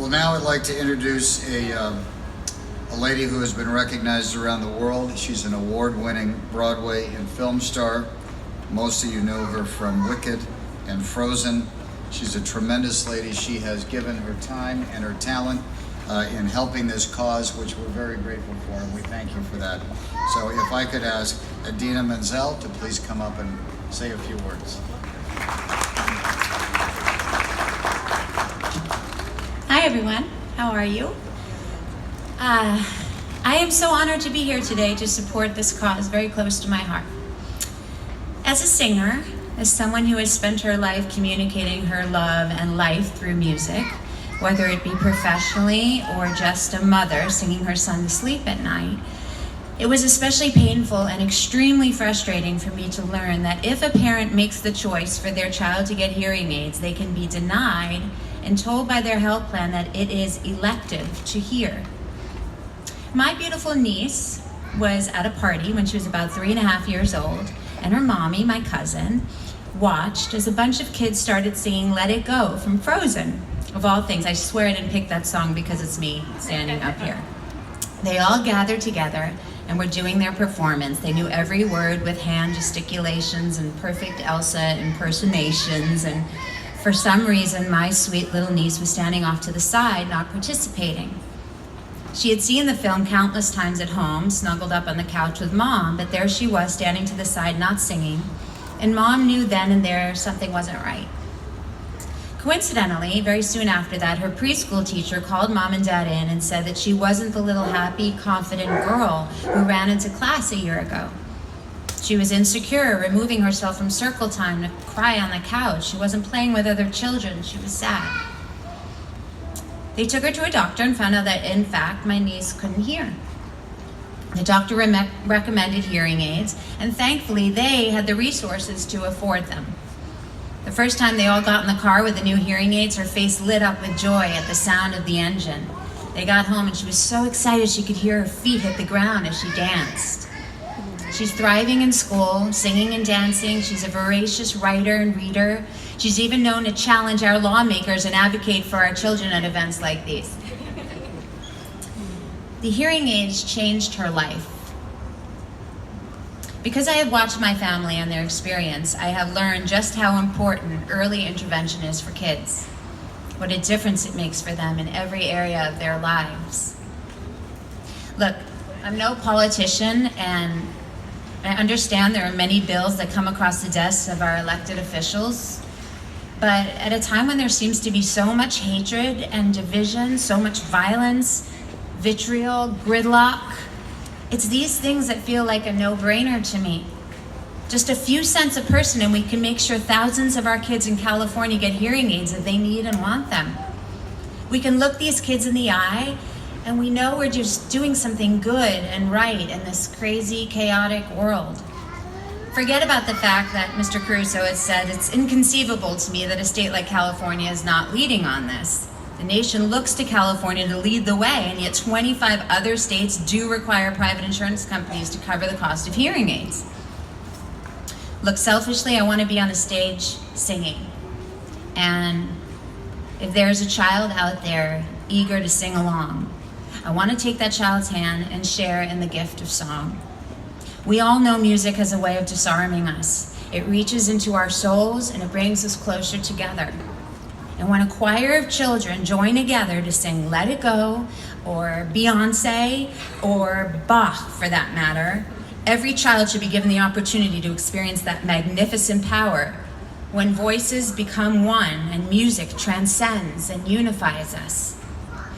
Well, now I'd like to introduce a lady who has been recognized around the world. She's an award-winning Broadway and film star. Most of you know her from Wicked and Frozen. She's a tremendous lady. She has given her time and her talent in helping this cause, which we're very grateful for, and we thank you for that. So if I could ask Idina Menzel to please come up and say a few words. Hi everyone, how are you? I am so honored to be here today to support this cause very close to my heart. As a singer, as someone who has spent her life communicating her love and life through music, whether it be professionally or just a mother singing her son to sleep at night, it was especially painful and extremely frustrating for me to learn that if a parent makes the choice for their child to get hearing aids, they can be denied and told by their health plan that it is elective to hear. My beautiful niece was at a party when she was about 3.5 years old, and her mommy, my cousin, watched as a bunch of kids started singing Let It Go from Frozen. Of all things, I swear I didn't pick that song because it's me standing up here. They all gathered together and were doing their performance. They knew every word with hand gesticulations and perfect Elsa impersonations, and for some reason, my sweet little niece was standing off to the side, not participating. She had seen the film countless times at home, snuggled up on the couch with Mom, but there she was standing to the side, not singing, and Mom knew then and there something wasn't right. Coincidentally, very soon after that, her preschool teacher called Mom and Dad in and said that she wasn't the little happy, confident girl who ran into class a year ago. She was insecure, removing herself from circle time to cry on the couch. She wasn't playing with other children. She was sad. They took her to a doctor and found out that, in fact, my niece couldn't hear. The doctor recommended hearing aids, and thankfully they had the resources to afford them. The first time they all got in the car with the new hearing aids, her face lit up with joy at the sound of the engine. They got home and she was so excited she could hear her feet hit the ground as she danced. She's thriving in school, singing and dancing. She's a voracious writer and reader. She's even known to challenge our lawmakers and advocate for our children at events like these. The hearing aids changed her life. Because I have watched my family and their experience, I have learned just how important early intervention is for kids, what a difference it makes for them in every area of their lives. Look, I'm no politician, and I understand there are many bills that come across the desks of our elected officials, but at a time when there seems to be so much hatred and division, so much violence, vitriol, gridlock, it's these things that feel like a no-brainer to me. Just a few cents a person and we can make sure thousands of our kids in California get hearing aids that they need and want them. We can look these kids in the eye and we know we're just doing something good and right in this crazy, chaotic world. Forget about the fact that Mr. Caruso has said it's inconceivable to me that a state like California is not leading on this. The nation looks to California to lead the way, and yet 25 other states do require private insurance companies to cover the cost of hearing aids. Look, selfishly, I want to be on a stage singing. And if there's a child out there eager to sing along, I want to take that child's hand and share in the gift of song. We all know music has a way of disarming us. It reaches into our souls and it brings us closer together. And when a choir of children join together to sing Let It Go, or Beyonce, or Bach for that matter, every child should be given the opportunity to experience that magnificent power when voices become one and music transcends and unifies us,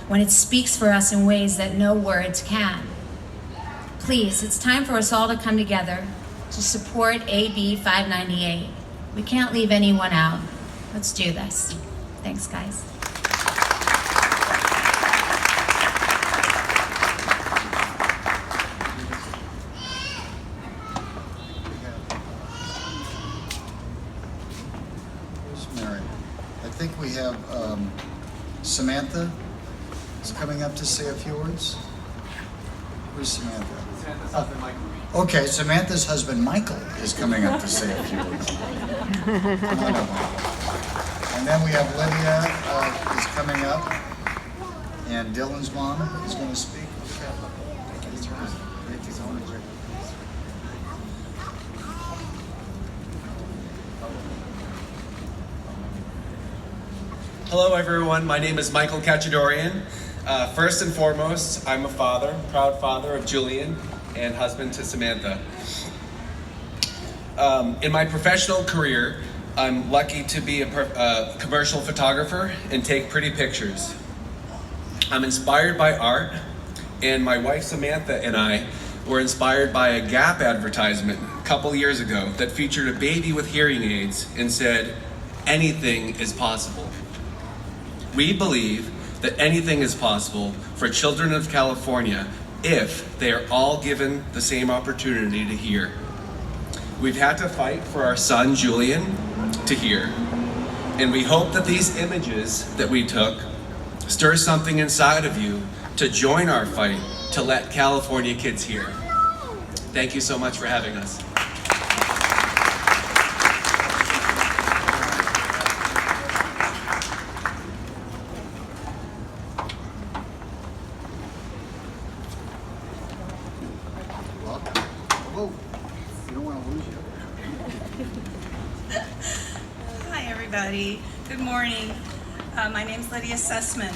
when it speaks for us in ways that no words can. Please, it's time for us all to come together to support AB 598. We can't leave anyone out. Let's do this. Thanks, guys. Where's Mary? I think we have Samantha is coming up to say a few words. Where's Samantha? Samantha's husband, Michael. Okay, Samantha's husband, Michael, is coming up to say a few words. Come on up, Michael. And then we have Lydia is coming up. And Dylan's mom is going to speak. Hello everyone, my name is Michael Cachadorian. First and foremost, I'm a father, proud father of Julian and husband to Samantha. In my professional career, I'm lucky to be a commercial photographer and take pretty pictures. I'm inspired by art, and my wife Samantha and I were inspired by a Gap advertisement a couple years ago that featured a baby with hearing aids and said, "Anything is possible." We believe that anything is possible for children of California if they are all given the same opportunity to hear. We've had to fight for our son Julian to hear, and we hope that these images that we took stir something inside of you to join our fight to let California kids hear. Thank you so much for having us. Welcome. Whoa, you don't want to lose you. Hi, everybody. Good morning. My name's Lydia Sussman.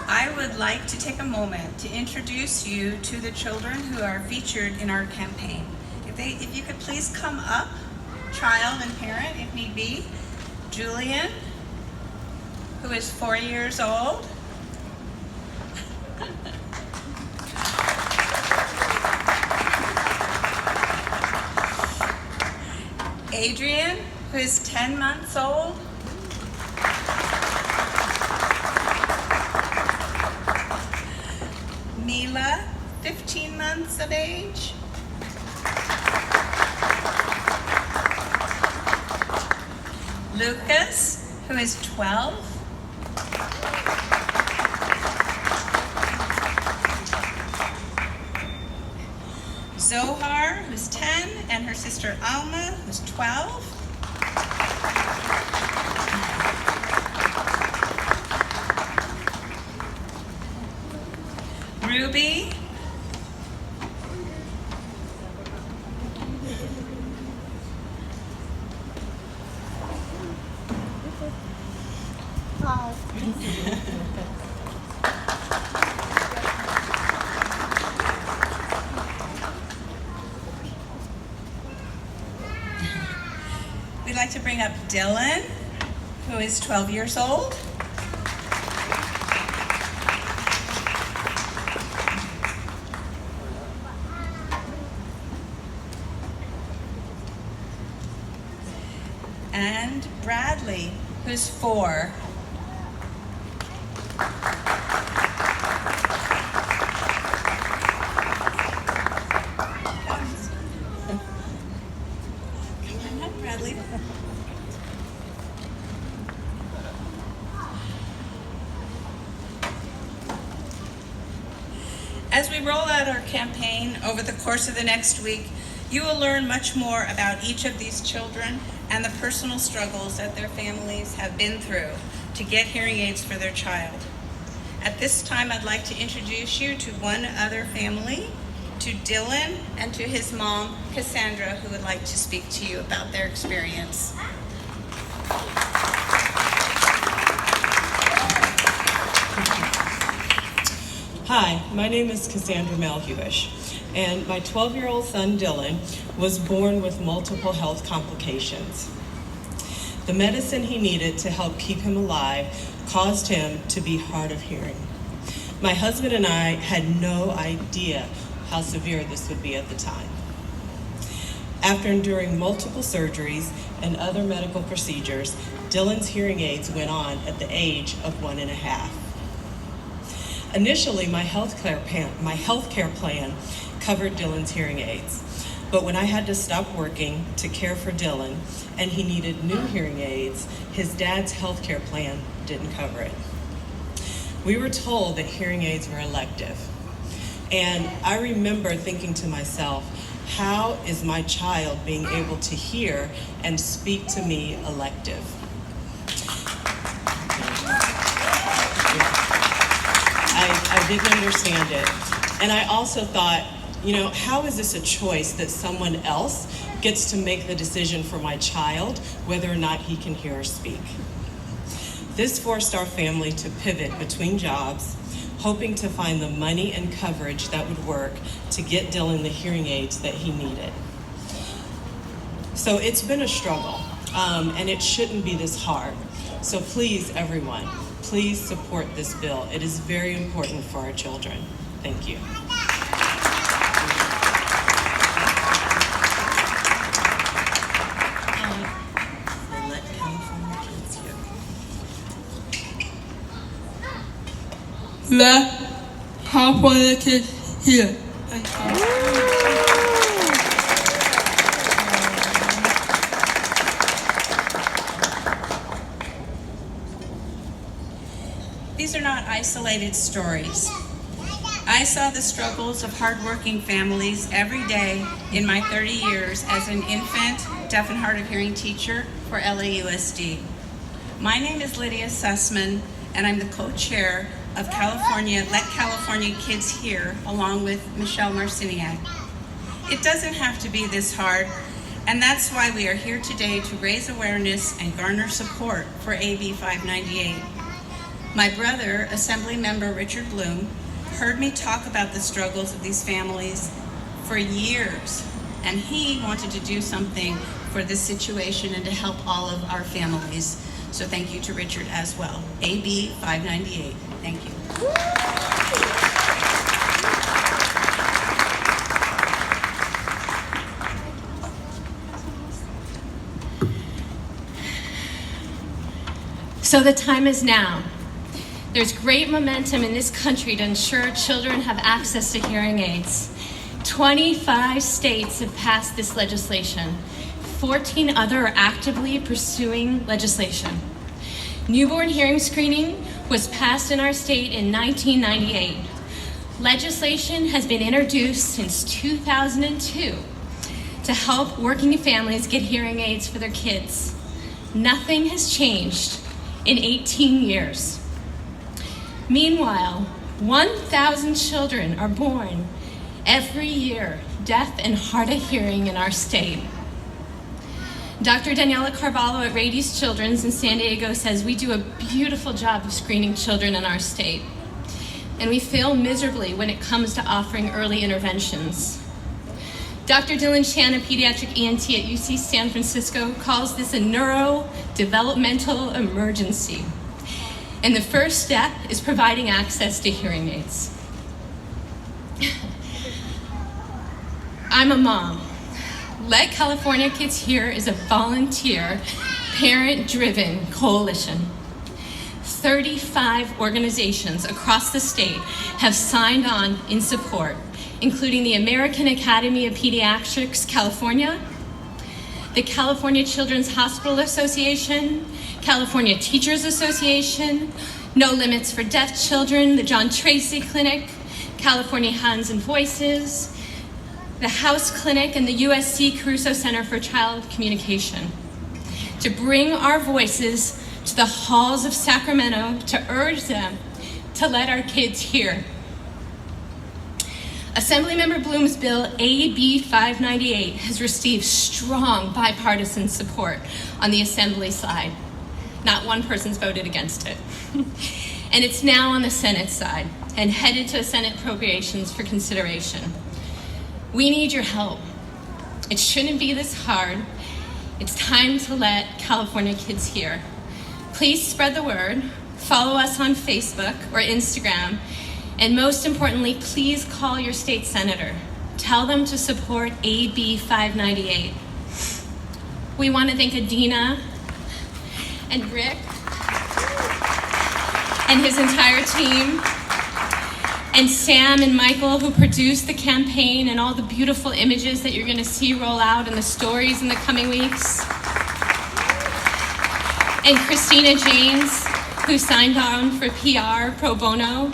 I would like to take a moment to introduce you to the children who are featured in our campaign. If you could please come up, child and parent if need be. Julian, who is 4 years old. Adrian, who is 10 months old. Mila, 15 months of age. Lucas, who is 12. Zohar, who's 10, and her sister Alma, who's 12. Ruby. We'd like to bring up Dylan, who is 12 years old. And Bradley, who's 4. Come on, Bradley. As we roll out our campaign over the course of the next week, you will learn much more about each of these children and the personal struggles that their families have been through to get hearing aids for their child. At this time, I'd like to introduce you to one other family, to Dylan and to his mom, Cassandra, who would like to speak to you about their experience. Hi, my name is Cassandra Malhewish, and my 12-year-old son Dylan was born with multiple health complications. The medicine he needed to help keep him alive caused him to be hard of hearing. My husband and I had no idea how severe this would be at the time. After enduring multiple surgeries and other medical procedures, Dylan's hearing aids went on at the age of 1.5. Initially, my healthcare plan covered Dylan's hearing aids, but when I had to stop working to care for Dylan and he needed new hearing aids, his dad's healthcare plan didn't cover it. We were told that hearing aids were elective, and I remember thinking to myself, how is my child being able to hear and speak to me elective? I didn't understand it. And I also thought, you know, how is this a choice that someone else gets to make the decision for my child whether or not he can hear or speak? This forced our family to pivot between jobs, hoping to find the money and coverage that would work to get Dylan the hearing aids that he needed. So it's been a struggle, and it shouldn't be this hard. So please, everyone, please support this bill. It is very important for our children. Thank you. Let California kids hear. These are not isolated stories. I saw the struggles of hardworking families every day in my 30 years as an infant, deaf and hard of hearing teacher for LAUSD. My name is Lydia Sussman, and I'm the co-chair of California, Let California Kids Hear, along with Michelle Marciniak. It doesn't have to be this hard, and that's why we are here today to raise awareness and garner support for AB 598. My brother, Assemblymember Richard Bloom, heard me talk about the struggles of these families for years, and he wanted to do something for this situation and to help all of our families. So thank you to Richard as well. AB 598. Thank you. So the time is now. There's great momentum in this country to ensure children have access to hearing aids. 25 states have passed this legislation. 14 other are actively pursuing legislation. Newborn hearing screening was passed in our state in 1998. Legislation has been introduced since 2002 to help working families get hearing aids for their kids. Nothing has changed in 18 years. Meanwhile, 1,000 children are born every year deaf and hard of hearing in our state. Dr. Daniela Carvalho at Rady's Children's in San Diego says we do a beautiful job of screening children in our state, and we fail miserably when it comes to offering early interventions. Dr. Dylan Chan, a pediatric ENT at UC San Francisco, calls this a neurodevelopmental emergency. And the first step is providing access to hearing aids. I'm a mom. Let California Kids Hear is a volunteer, parent-driven coalition. 35 organizations across the state have signed on in support, including the American Academy of Pediatrics California, the California Children's Hospital Association, California Teachers Association, No Limits for Deaf Children, the John Tracy Clinic, California Hands and Voices, the House Clinic, and the USC Caruso Center for Child Communication, to bring our voices to the halls of Sacramento to urge them to let our kids hear. Assemblymember Bloom's bill AB 598 has received strong bipartisan support on the Assembly side. Not one person's voted against it. And it's now on the Senate side and headed to Senate Appropriations for consideration. We need your help. It shouldn't be this hard. It's time to let California Kids Hear. Please spread the word, follow us on Facebook or Instagram, and most importantly, please call your state senator. Tell them to support AB 598. We want to thank Idina and Rick and his entire team, and Sam and Michael, who produced the campaign and all the beautiful images that you're going to see roll out in the stories in the coming weeks. And Christina James, who signed on for PR pro bono.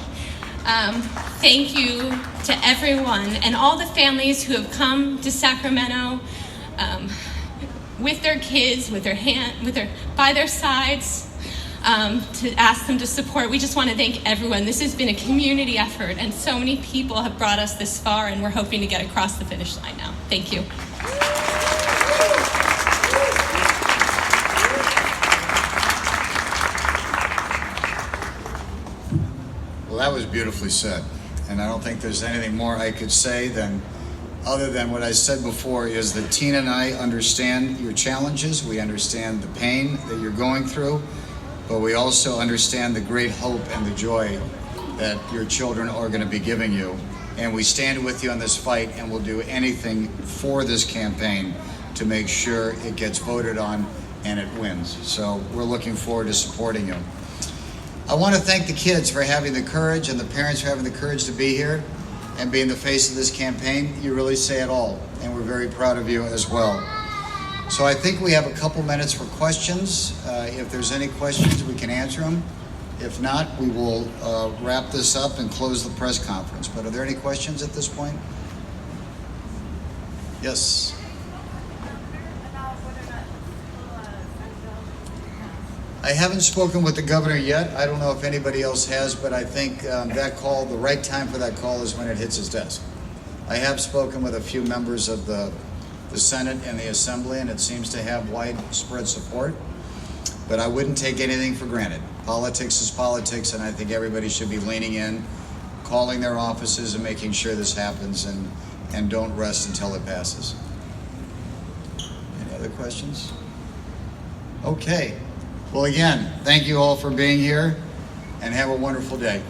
Thank you to everyone and all the families who have come to Sacramento with their kids, by their sides, to ask them to support. We just want to thank everyone. This has been a community effort, and so many people have brought us this far, and we're hoping to get across the finish line now. Thank you. Well, that was beautifully said. And I don't think there's anything more I could say other than what I said before, is that Tina and I understand your challenges. We understand the pain that you're going through, but we also understand the great hope and the joy that your children are going to be giving you. And we stand with you on this fight, and we'll do anything for this campaign to make sure it gets voted on and it wins. So we're looking forward to supporting you. I want to thank the kids for having the courage and the parents for having the courage to be here and being the face of this campaign. You really say it all, and we're very proud of you as well. So I think we have a couple minutes for questions. If there's any questions, we can answer them. If not, we will wrap this up and close the press conference. But are there any questions at this point? Yes. I haven't spoken with the governor yet. I don't know if anybody else has, but I think that call, the right time for that call is when it hits his desk. I have spoken with a few members of the Senate and the Assembly, and it seems to have widespread support, but I wouldn't take anything for granted. Politics is politics, and I think everybody should be leaning in, calling their offices and making sure this happens, and don't rest until it passes. Any other questions? Okay. Well, again, thank you all for being here, and have a wonderful day.